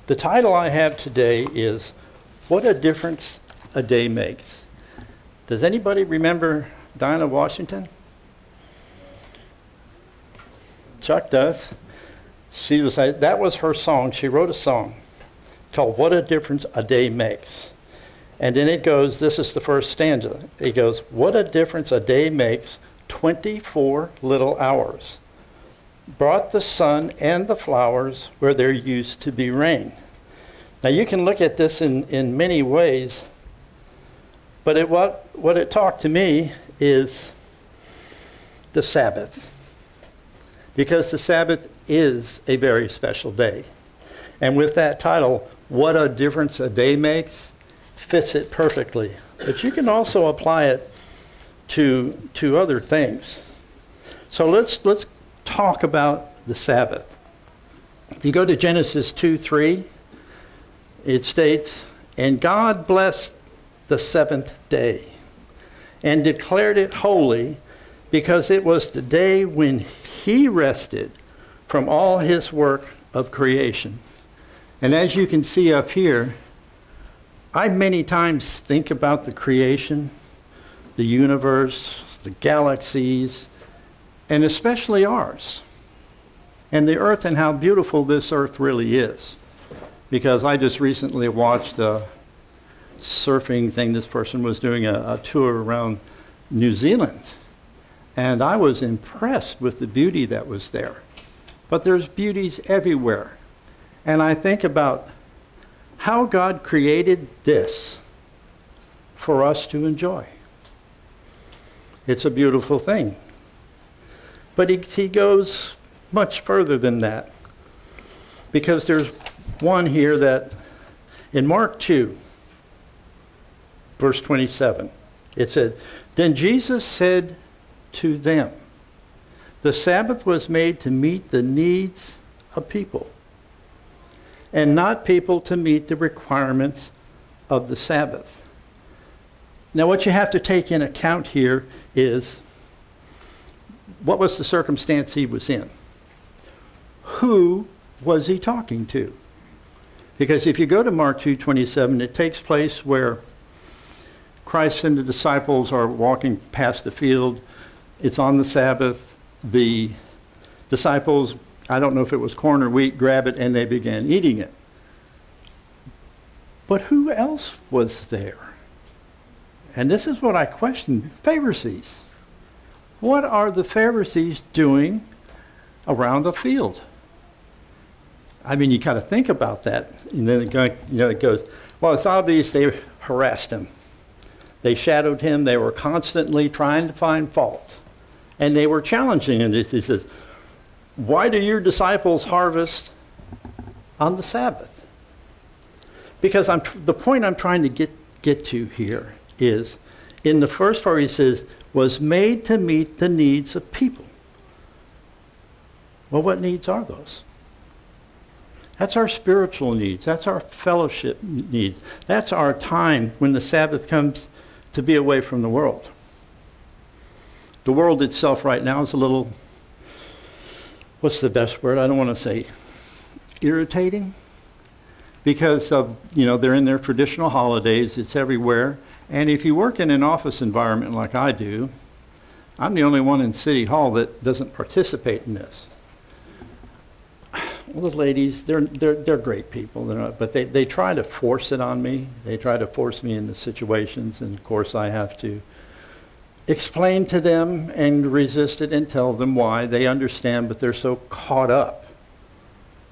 The title I have today is What a Difference a Day Makes. Does anybody remember Dinah Washington? Chuck does. That was her song. She wrote a song called What a Difference a Day Makes. And then it goes, this is the first stanza. It goes, what a difference a day makes, 24 little hours. Brought the sun and the flowers where there used to be rain. Now you can look at this in many ways, but what it talked to me is the Sabbath. Because the Sabbath is a very special day. And with that title, What a Difference a Day Makes, fits it perfectly. But you can also apply it to other things. So let's talk about the Sabbath. If you go to Genesis 2:3, it states, and God blessed the seventh day and declared it holy, because it was the day when he rested from all his work of creation. And as you can see up here, I many times think about the creation, the universe, the galaxies, and especially ours, and the earth, and how beautiful this earth really is. Because I just recently watched a surfing thing. This person was doing a tour around New Zealand, and I was impressed with the beauty that was there. But there's beauties everywhere. And I think about how God created this for us to enjoy. It's a beautiful thing. But he goes much further than that, because there's one here that in Mark 2, verse 27, it said, then Jesus said to them, the Sabbath was made to meet the needs of people, and not people to meet the requirements of the Sabbath. Now what you have to take in account here is, what was the circumstance he was in? Who was he talking to? Because if you go to Mark 2:27, it takes place where Christ and the disciples are walking past the field. It's on the Sabbath. The disciples, I don't know if it was corn or wheat, grab it and they began eating it. But who else was there? And this is what I question. Pharisees. What are the Pharisees doing around a field? I mean, you kind of think about that. And then it goes, well, it's obvious they harassed him. They shadowed him. They were constantly trying to find fault. And they were challenging him. He says, why do your disciples harvest on the Sabbath? Because the point I'm trying to get to here is, in the first part he says, was made to meet the needs of people. Well, what needs are those? That's our spiritual needs. That's our fellowship needs. That's our time when the Sabbath comes to be away from the world. The world itself right now is a little, what's the best word? I don't want to say irritating, because of, they're in their traditional holidays. It's everywhere. And if you work in an office environment like I do, I'm the only one in City Hall that doesn't participate in this. Well, the ladies, they're great people, but they try to force it on me. They try to force me into situations, and of course I have to explain to them and resist it and tell them why. They understand, but they're so caught up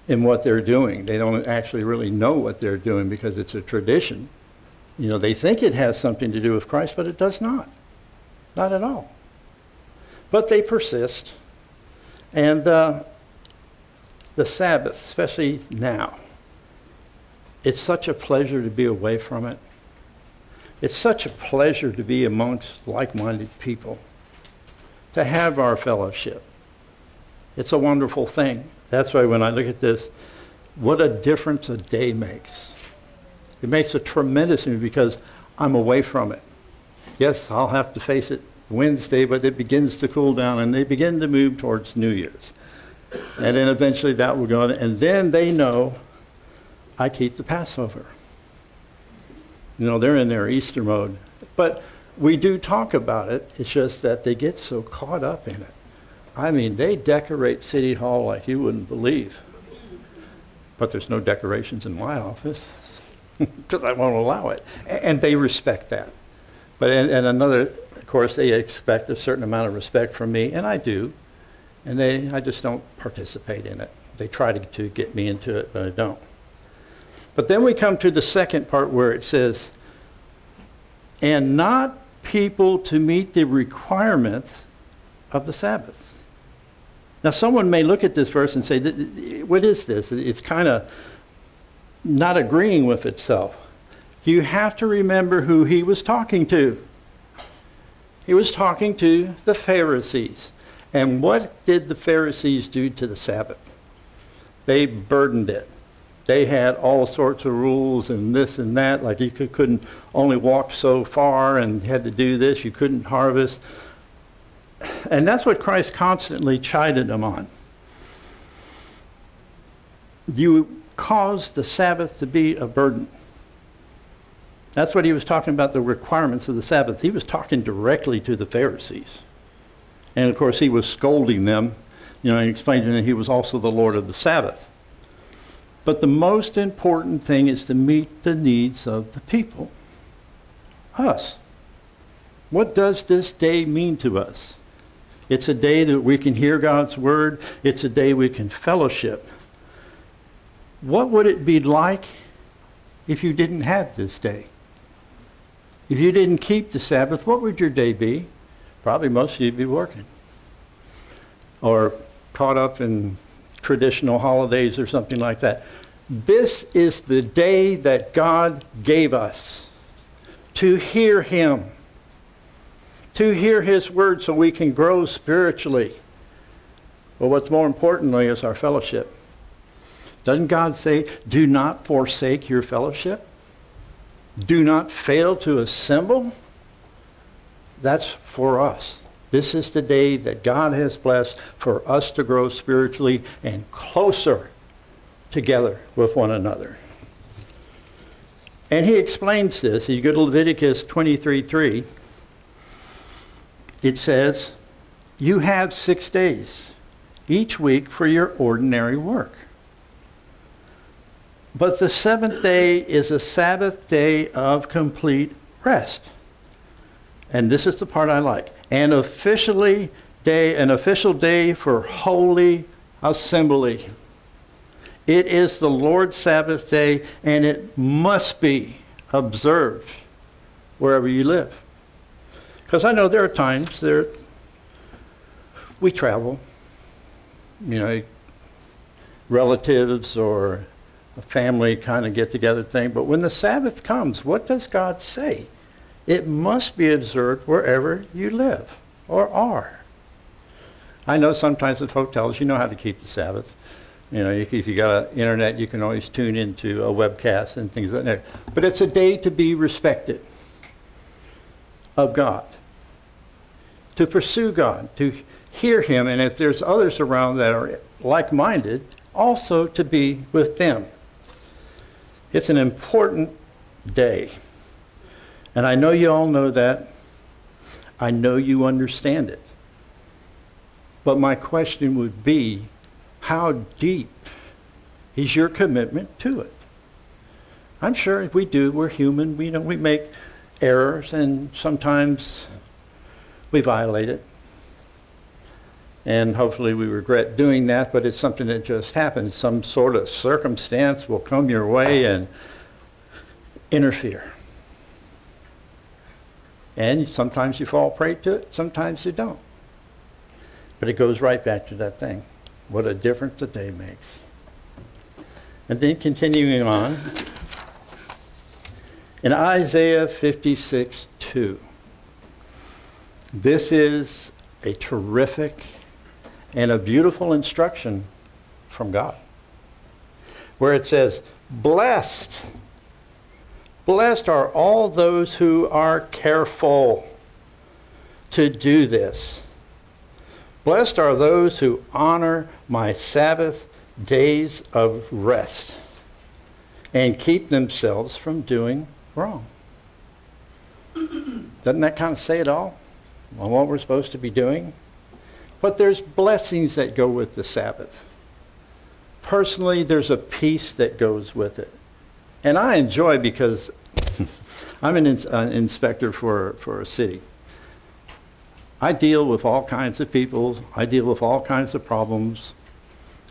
in what they're doing. They don't actually really know what they're doing because it's a tradition. They think it has something to do with Christ, but it does not. Not at all. But they persist. And the Sabbath, especially now, it's such a pleasure to be away from it. It's such a pleasure to be amongst like-minded people, to have our fellowship. It's a wonderful thing. That's why when I look at this, what a difference a day makes. It makes a tremendous difference because I'm away from it. Yes, I'll have to face it Wednesday, but it begins to cool down and they begin to move towards New Year's. And then eventually that will go on. And then they know I keep the Passover. You know, they're in their Easter mode. But we do talk about it. It's just that they get so caught up in it. I mean, they decorate City Hall like you wouldn't believe. But there's no decorations in my office because I won't allow it. And they respect that. But and another, of course, they expect a certain amount of respect from me, and I do. And I just don't participate in it. They try to get me into it, but I don't. But then we come to the second part where it says, and not people to meet the requirements of the Sabbath. Now, someone may look at this verse and say, what is this? It's kind of not agreeing with itself. You have to remember who he was talking to. He was talking to the Pharisees. And what did the Pharisees do to the Sabbath? They burdened it. They had all sorts of rules and this and that, like you couldn't only walk so far and had to do this, you couldn't harvest. And that's what Christ constantly chided them on. You caused the Sabbath to be a burden. That's what he was talking about, the requirements of the Sabbath. He was talking directly to the Pharisees. And of course he was scolding them, and explaining that he was also the Lord of the Sabbath. But the most important thing is to meet the needs of the people. Us. What does this day mean to us? It's a day that we can hear God's word. It's a day we can fellowship. What would it be like if you didn't have this day? If you didn't keep the Sabbath, what would your day be? Probably most of you would be working. Or caught up in traditional holidays or something like that. This is the day that God gave us to hear him, to hear his word so we can grow spiritually. But what's more importantly is our fellowship. Doesn't God say, do not forsake your fellowship? Do not fail to assemble? That's for us. This is the day that God has blessed for us to grow spiritually and closer together with one another. And he explains this. You go to Leviticus 23:3. It says, you have 6 days each week for your ordinary work. But the 7th day is a Sabbath day of complete rest. And this is the part I like. An official day for holy assembly. It is the Lord's Sabbath day, and it must be observed wherever you live. Because I know there are times we travel, relatives or a family kind of get-together thing. But when the Sabbath comes, what does God say? It must be observed wherever you live or are. I know sometimes with hotels, you know how to keep the Sabbath. If you got an internet, you can always tune into a webcast and things like that. But it's a day to be respected of God, to pursue God, to hear him, and if there's others around that are like-minded, also to be with them. It's an important day. And I know you all know that. I know you understand it. But my question would be, how deep is your commitment to it? I'm sure if we do, we're human. We make errors, and sometimes we violate it. And hopefully we regret doing that, but it's something that just happens. Some sort of circumstance will come your way and interfere. And sometimes you fall prey to it, sometimes you don't. But it goes right back to that thing. What a difference a day makes. And then continuing on, in Isaiah 56:2, this is a terrific and a beautiful instruction from God, where it says, blessed are all those who are careful to do this. Blessed are those who honor my Sabbath days of rest. and keep themselves from doing wrong. Doesn't that kind of say it all on what we're supposed to be doing? But there's blessings that go with the Sabbath. Personally, there's a peace that goes with it. And I enjoy, because I'm an inspector for a city. I deal with all kinds of people. I deal with all kinds of problems.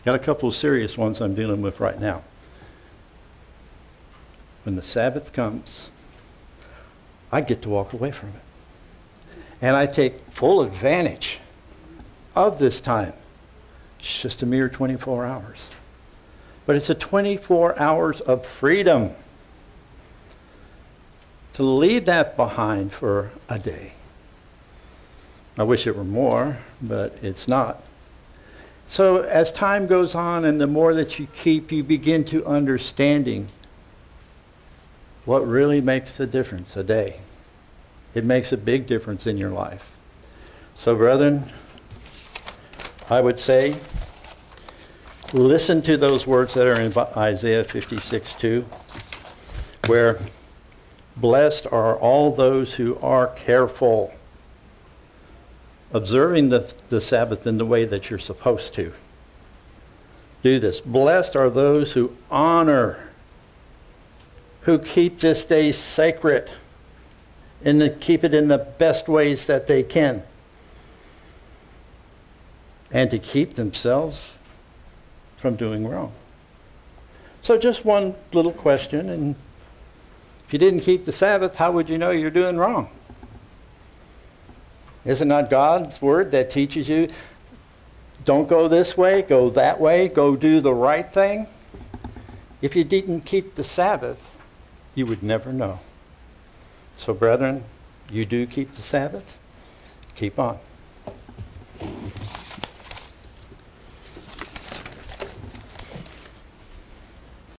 Got a couple of serious ones I'm dealing with right now. When the Sabbath comes, I get to walk away from it. And I take full advantage of this time. It's just a mere 24 hours. But it's a 24 hours of freedom. To leave that behind for a day. I wish it were more, but it's not. So as time goes on and the more that you keep, you begin to understanding what really makes the difference a day. It makes a big difference in your life. So brethren, I would say, listen to those words that are in Isaiah 56:2, where blessed are all those who are careful, observing the Sabbath in the way that you're supposed to. Do this. Blessed are those who honor, who keep this day sacred, and to keep it in the best ways that they can, and to keep themselves from doing wrong. So just one little question, and if you didn't keep the Sabbath, how would you know you're doing wrong? Is it not God's word that teaches you, don't go this way, go that way, go do the right thing? If you didn't keep the Sabbath, you would never know. So brethren, you do keep the Sabbath, keep on.